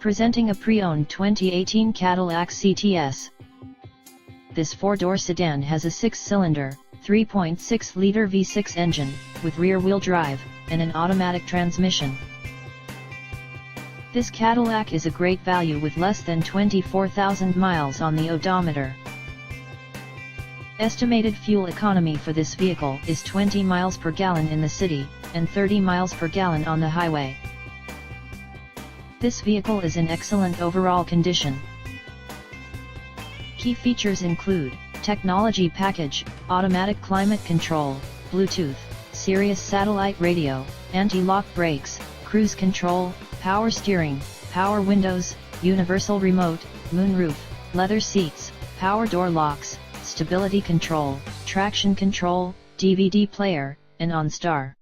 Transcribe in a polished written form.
Presenting a pre-owned 2018 Cadillac CTS. This four-door sedan has a 6-cylinder, 3.6-liter V6 engine, with rear-wheel drive, and an automatic transmission. This Cadillac is a great value with less than 24,000 miles on the odometer. Estimated fuel economy for this vehicle is 20 miles per gallon in the city, and 30 miles per gallon on the highway. This vehicle is in excellent overall condition. Key features include technology package, automatic climate control, Bluetooth, Sirius satellite radio, anti-lock brakes, cruise control, power steering, power windows, universal remote, moonroof, leather seats, power door locks, stability control, traction control, DVD player, and OnStar.